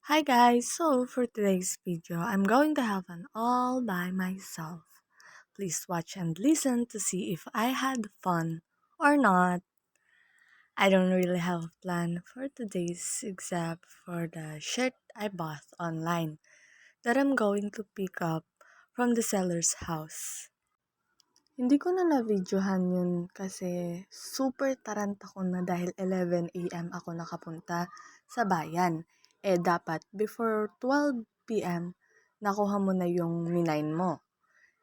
Hi guys, so for today's video, I'm going to have an all by myself. Please watch and listen to see if I had fun or not. I don't really have a plan for today's except for the shirt I bought online that I'm going to pick up from the seller's house. Hindi ko na na-videohan yun kasi super taranta ko na dahil 11 a.m. ako nakapunta sa bayan. Dapat before 12 p.m. nakuha mo na yung minine mo.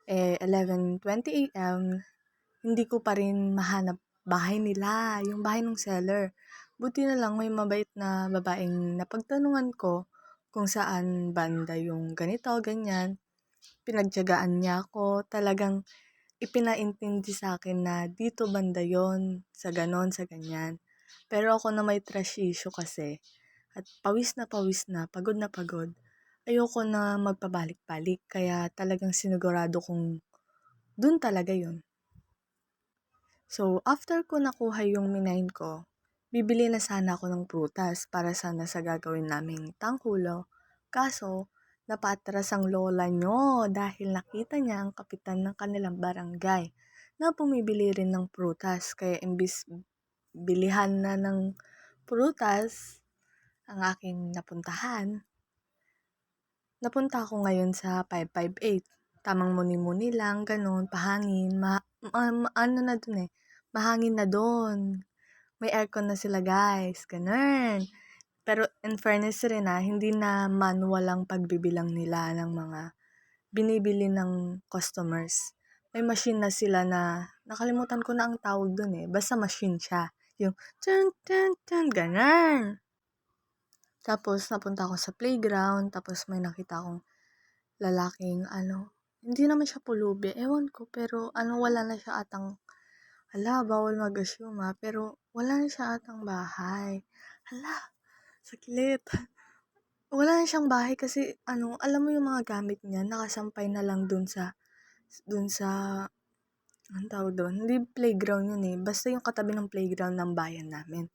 11:20 a.m. hindi ko pa rin mahanap bahay nila, yung bahay ng seller. Buti na lang may mabait na babaeng napagtanungan ko kung saan banda yung ganito, ganyan. Pinagtiyagaan niya ako, talagang ipinaintindi sa akin na dito banda yon sa ganon, sa ganyan. Pero ako na may trust issue kasi, at pawis na, pagod, ayoko na magpabalik-balik, kaya talagang sinigurado kong dun talaga yon. So, after ko nakuha yung minain ko, bibili na sana ako ng prutas para sana sa gagawin naming tangkulo. Kaso, napatras ang lola nyo dahil nakita niya ang kapitan ng kanilang barangay na bumibili rin ng prutas. Kaya imbis bilihan na ng prutas ang aking napuntahan, napunta ako ngayon sa 558. Tamang muni-muni lang, ganun, pahangin, ano na dun mahangin na dun. May aircon na sila guys, ganun. Pero in fairness rin hindi na manual ang pagbibilang nila ng mga binibili ng customers. May machine na sila na, nakalimutan ko na ang tawag dun basta machine siya. Yung, tun, tun, tun, ganun. Tapos, napunta ako sa playground, tapos may nakita akong lalaking, hindi naman siya pulubi, ewan ko, pero wala na siya atang, bawal mag-assume pero wala na siya atang bahay. Saglit. Wala na siyang bahay kasi, alam mo yung mga gamit niya, nakasampay na lang dun sa, anong tawag doon? Hindi playground yun basta yung katabi ng playground ng bayan namin.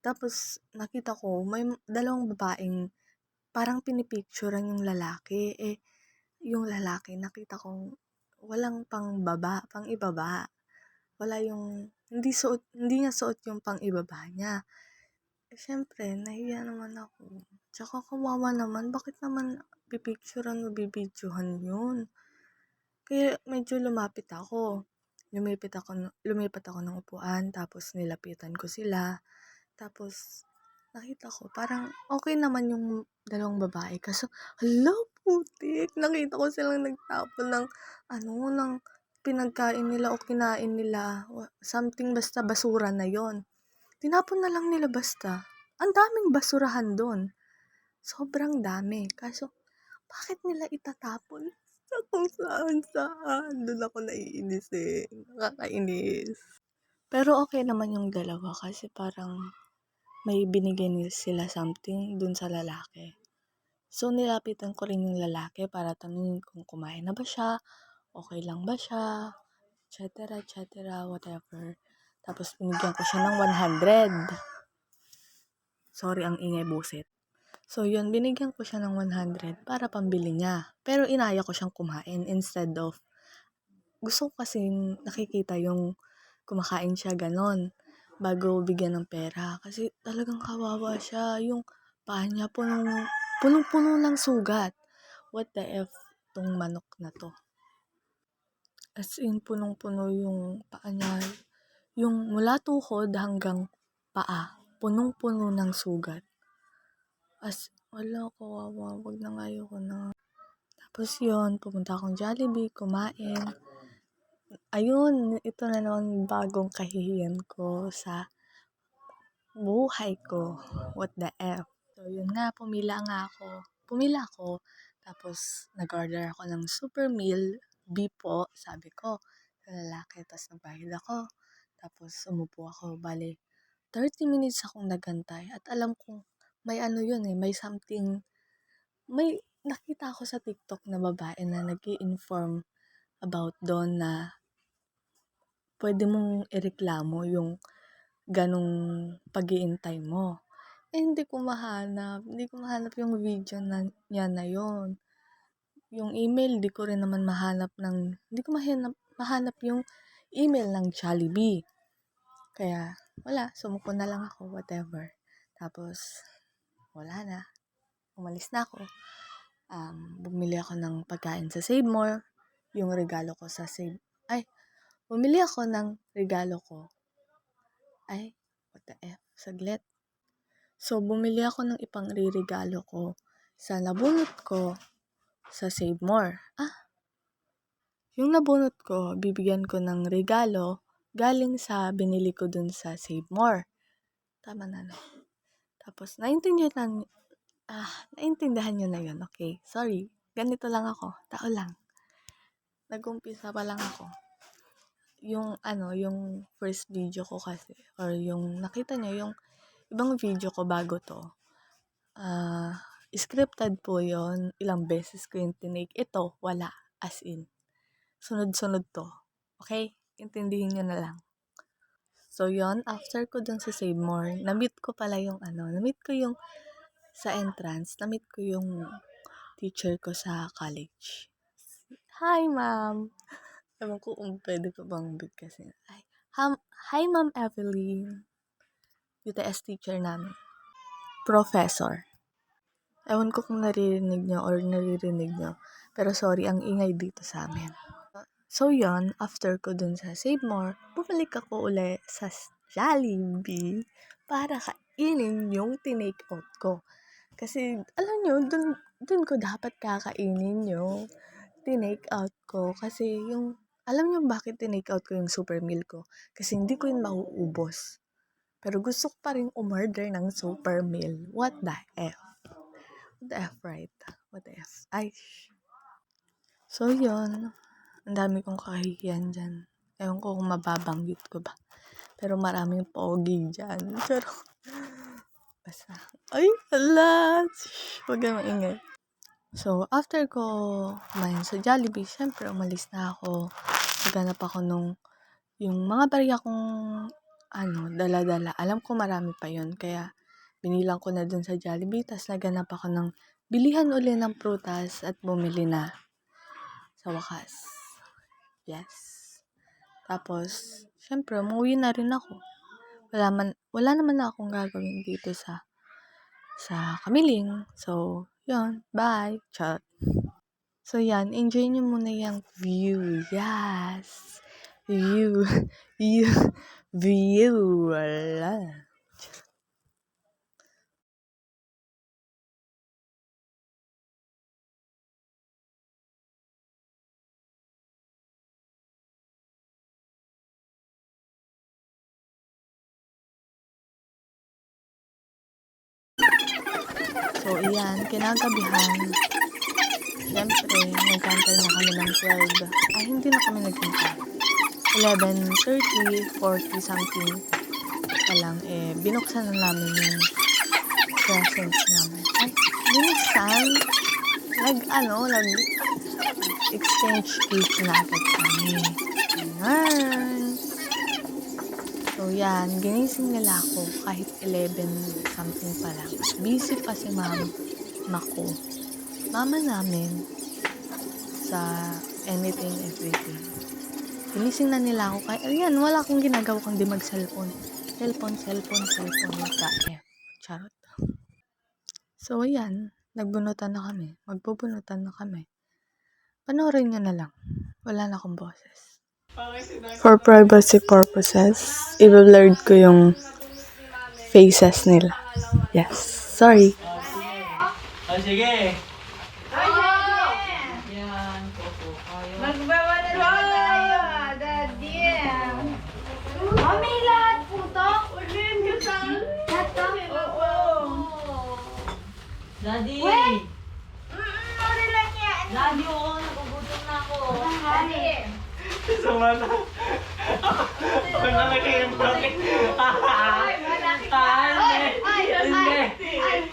Tapos, nakita ko, may dalawang babaeng parang pinipicturean yung lalaki. Yung lalaki, nakita kong walang pang ibaba. Wala yung, hindi niya suot yung pang ibaba niya. Siyempre, nahiya naman ako. Tsaka kawawa naman, bakit naman pipicturean o bibidyohan yun? Kaya medyo lumipat ako ng upuan, tapos nilapitan ko sila. Tapos, nakita ko, parang okay naman yung dalawang babae. Kaso, putik! Nakita ko silang nagtapon ng pinagkain nila o kinain nila. Something basta basura na yon. Tinapon na lang nila basta. Ang daming basurahan doon. Sobrang dami. Kaso, bakit nila itatapon? Sa kung saan. Doon ako naiinis Nakakainis. Pero okay naman yung dalawa kasi parang may binigay sila something dun sa lalaki. So, nilapitan ko rin yung lalaki para tanungin kung kumain na ba siya, okay lang ba siya, etc., whatever. Tapos, binigyan ko siya ng 100. Sorry, ang ingay buset. So, yun, binigyan ko siya ng 100 para pambili niya. Pero, inaya ko siyang kumain instead of, gusto ko kasi nakikita yung kumakain siya ganon bago bigyan ng pera. Kasi talagang kawawa siya. Yung paa niya punong-puno ng sugat. What the F tong manok na to? As in, punong-puno yung paa niya. Yung mula tuhod hanggang paa, punong-puno ng sugat. Wala, kawawa. Wag na nga, ayoko na. Tapos yun, pumunta akong Jollibee, kumain. Ayun, ito na naman bagong kahihiyan ko sa buhay ko. What the F? So, yun nga, pumila ako. Tapos, nag-order ako ng super meal, B po, sabi ko, sa lalaki. Tapos, nagbayad ako. Tapos, umupo ako. Bale, 30 minutes akong nagantay. At alam kong, may may something, may nakita ako sa TikTok na babae na nag-i-inform about doon na pwede mong ireklamo yung ganong pag-iintay mo. Hindi ko mahanap. Hindi ko mahanap yung video na niya na yun. Yung email, di ko rin naman hindi ko mahanap yung email ng Jollibee. Kaya, wala, sumuko na lang ako, whatever. Tapos, wala na. Umalis na ako. Bumili ako ng pagkain sa Save More. Yung regalo ko sa Save... bumili ako ng regalo ko. What the F? Saglit. So, bumili ako ng ipang-regalo ko sa nabunot ko sa Save More. Yung nabunot ko, bibigyan ko ng regalo galing sa binili ko dun sa Save More. Tama na, no? Tapos, naintindihan nyo na yun, okay? Sorry, ganito lang ako, tao lang. Nag-umpisa pa lang ako. Yung first video ko kasi, or yung nakita nyo, yung ibang video ko bago to, scripted po yon. Ilang beses ko yung tinake. Ito, wala. As in. Sunod-sunod to. Okay? Intindihin nyo na lang. So, yon after ko dun sa Save More, na-meet ko sa entrance, na-meet ko yung teacher ko sa college. Hi, ma'am! Ewan ko kung pwede ko bang bigkasin. Hi, Ma'am Evelyn. UTS teacher namin. Professor. Ewan ko kung naririnig nyo. Pero sorry, ang ingay dito sa amin. So yon after ko dun sa Save More, bumalik ako uli sa Jollibee para kainin yung tinake out ko. Kasi, alam nyo, dun ko dapat kakainin yung tinake out ko. Kasi alam nyo bakit tinake out ko yung super meal ko? Kasi hindi ko yun mauubos. Pero gusto ko pa rin umorder ng super meal. What the F? What the F, right? What the F? So, yun. Ang dami kong kahihiyan dyan. Ewan ko kung mababanggit ko ba. Pero maraming pogi dyan. Pero, basta. Huwag kang maingay. So, after ko kumain sa Jollibee, syempre umalis na ako. Naghanap ako yung mga barya kong dala-dala. Alam ko marami pa yun. Kaya, binilang ko na dun sa Jollibee. Tapos naghanap ako ng bilihan uli ng prutas at bumili na. Sa wakas. Yes. Tapos, syempre, umuwi na rin ako. Wala naman na akong gagawin dito sa Kamiling. So, yun. Bye. Chat. So, yan. Enjoy nyo muna yung view. Yes. View. Wala. So, iyan. Kinagabihan. Siyempre, nagkantay na kami ng 12. Hindi na kami nagkantay. 11:30, 40 something pa lang, binuksan na namin yung presents namin. Binuksan? Nag-exchange gift na agad kami. Ayan. So, yan. Ginising nila ako kahit 11 something pa lang. Busy pa si mama ko. Mama namin sa anything, everything. Ginising na nila ako kahit, wala akong ginagawa kundi mag-cellphone. Cellphone. Magka-F. Charot. So, ayan. Nagbunutan na kami. Magbubunutan na kami. Panoorin nyo na lang. Wala na akong boses. For privacy purposes, i-blurred ko yung faces nila. Yes. Sorry. Sige. Magbawa na tayo, Daddy. May lahat po to? Ulit ka sa... Lahat to? Oo. Daddy! Wait! Ano lang yan? Daddy, oo, nagugutom na ako. Daddy! Sama na. Ako na lagay yung broken. Ay, malaki ka. Hindi.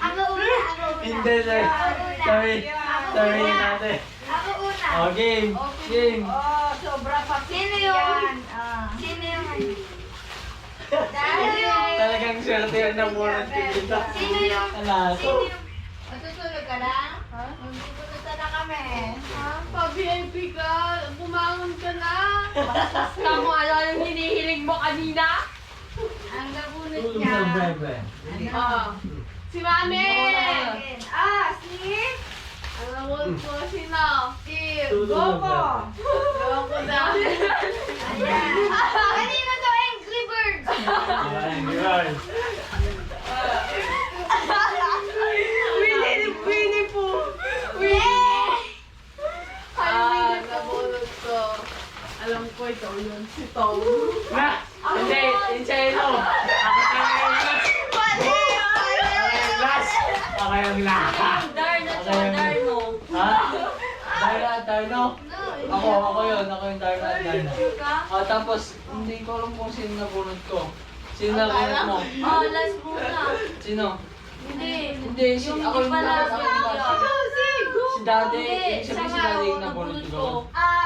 Ako una. Hindi, sorry. Sorry natin. Ako una. Oh, game. Sobra pa. Sino yun? Sino yun? Daddy! Talagang swerte yung nabunod ko dito. Sino yung... Alas. Sino yung... Matutulog ka lang? Ha? Magpupunta na kami. Ha? Pa-VIP ka, bumangon ka na. Basta mo ano yung hinihiling mo kanina. Ang nabunot Tulog niya. ng bebe. Ah. Si Mami! Si... Ang namulot ko, sino? Si... Tulog ng Gopo. Ewan ko na. Ayan. Kanino to? Angry Birds. Ay, girl. Winnie po. Yeah! Namulot ko. Alam ko ito yun, si Tom. Na! Hindi! Inchelo! Ako tayo yung last! Pwede! Last! Ako yung last! Darno to, Darno. Ha? Darno? Ako yun. Ako yung Darno. Tapos, hindi ko alam kung sino nabunod ko. Sino nabunod mo? Oh, last muna. Sino? Hindi. Hindi, ako yung last. Ako yung last. Si Daddy. Hindi, Ibig sabihin si Daddy yung nabunod ko.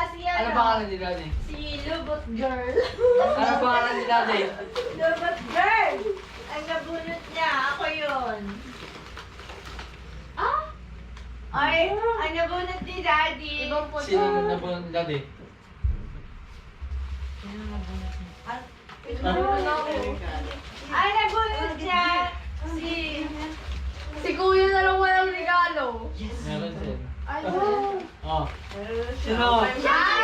Si Ano pangalan ni Daddy? Si Lubot Girl. Ano pangalan ni Daddy? Lubot Girl! Ang nabunot niya, ako yun. Ay, ang nabunot ni Daddy. Sino nabunod ni Daddy? Ay, nabunot niya. Si Kuya na lang walang regalo. Meron din. Ayun. Oh. Sino? Ay,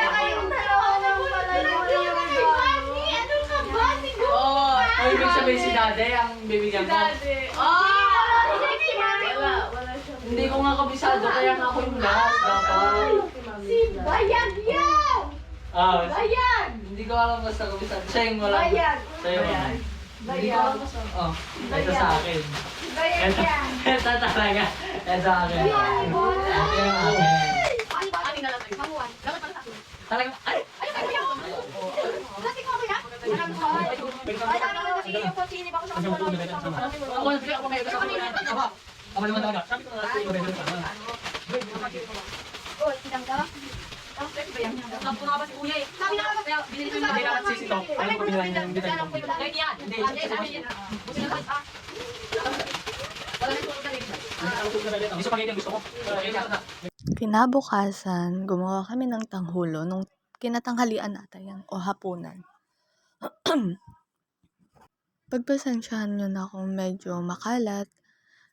kayong dalawa lang pala yung regalo. Ano ka ba? Si Oh, ibig sabihin si Daddy ang bibigyan mo? Daddy. Wala siya. Hindi ko nga kabisado kaya nga ako yung last dapat. Si Bayag yan! Ah, Bayag! hindi ko alam basta kabisado. Siya yung wala. Bayag! Siya yung wala. Hindi ko alam basta. Oh, ito sa akin. Si Bayag Ito, yan! ito talaga. Ito sa akin. Ito yung akin. Talaga, ay! Ako may kasama ko yan. Ako naman talaga. Sabi ko na lang, yung rebel ka naman. Hindi naman sisi to. Alam ko binila niya yung binila niya. Hindi, gusto pa gusto ko. Kinabukasan, gumawa kami ng tanghulo nung kinatanghalian nata yan o hapunan. Pagpasensyahan nyo na kung medyo makalat,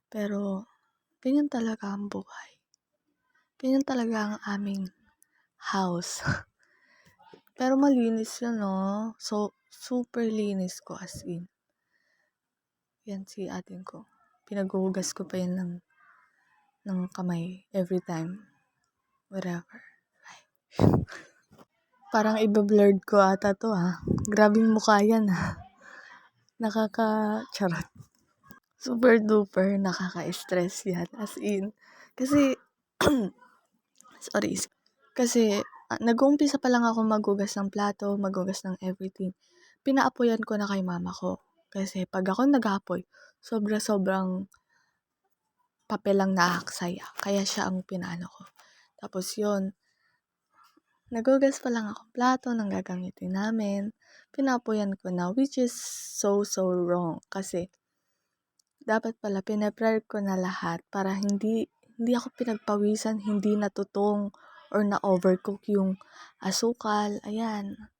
pero ganyan talaga ang buhay. Ganyan talaga ang aming house. Pero malinis yun, no? So, super linis ko as in. Yan si atin ko. Pinaghuhugas ko pa yan ng kamay every time. Whatever. Ay. Parang iba-blurred ko ata to, ha? Grabing mukha yan, ha? Charot. Super duper nakaka-stress yan. As in. Kasi, sorry. Kasi, nag-uumpisa pa lang ako maghugas ng plato, maghugas ng everything. Pinaapoyan ko na kay mama ko. Kasi, pag ako nag-apoy, sobrang papel lang naaksaya. Kaya siya ang pinaano ko. Tapos yun, naghugas pa lang ako plato ng gagamitin namin. Pinapoyan ko na, which is so wrong. Kasi, dapat pala, pinaprepare ko na lahat para hindi ako pinagpawisan, hindi natutong or na-overcook yung asukal. Ayan,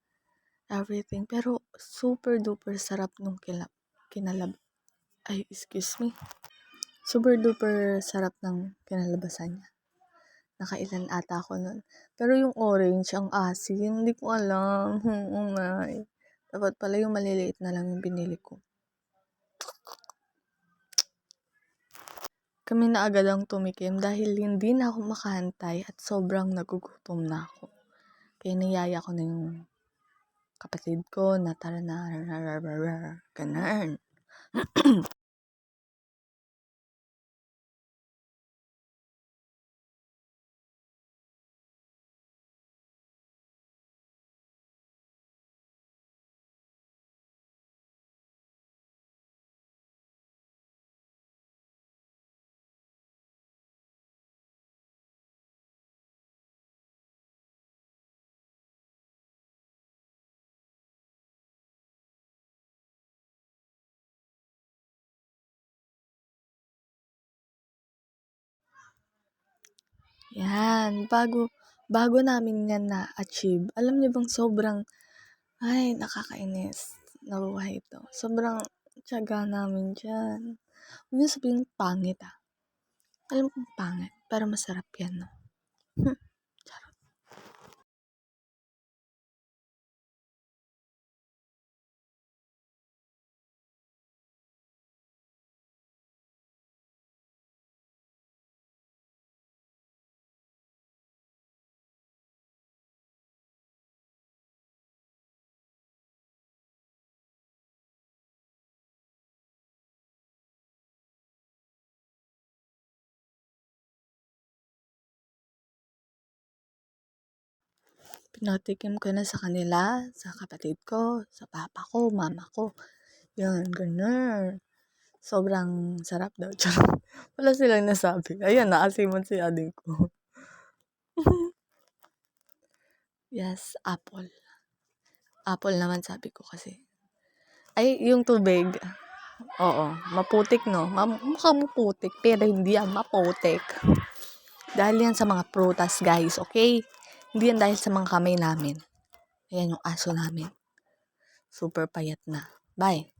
everything. Pero, super duper sarap nung super duper sarap ng kinalabasan niya. Nakailan ata ako nun. Pero yung orange, ang asin, hindi ko alam. Oh my. Dapat pala yung maliliit na lang yung binili ko. Kami na agad ang tumikim dahil hindi na ako makahantay at sobrang nagugutom na ako. Kaya niyaya ko na yung kapatid ko na tara na, ganun. Yan, bago namin yan na-achieve. Alam niyo bang sobrang, ay, nakakainis na buhay ito. Sobrang tiyaga namin dyan. Huwag niyo sabihin pangit ah. Alam kong pangit, pero masarap yan, no? Pinatikim ko na sa kanila, sa kapatid ko, sa papa ko, mama ko. Yan, ganun. Sobrang sarap daw. Charot. Wala silang nasabi. Ayan, naasiman si ading ko. Yes, apple. Apple naman sabi ko kasi. Ay, yung tubig. Oo, maputik no. Mukhang maputik, pero hindi yan maputik. Dahil yan sa mga prutas, guys, okay? Hindi yan dahil sa mga kamay namin. Ayan yung aso namin. Super payat na. Bye.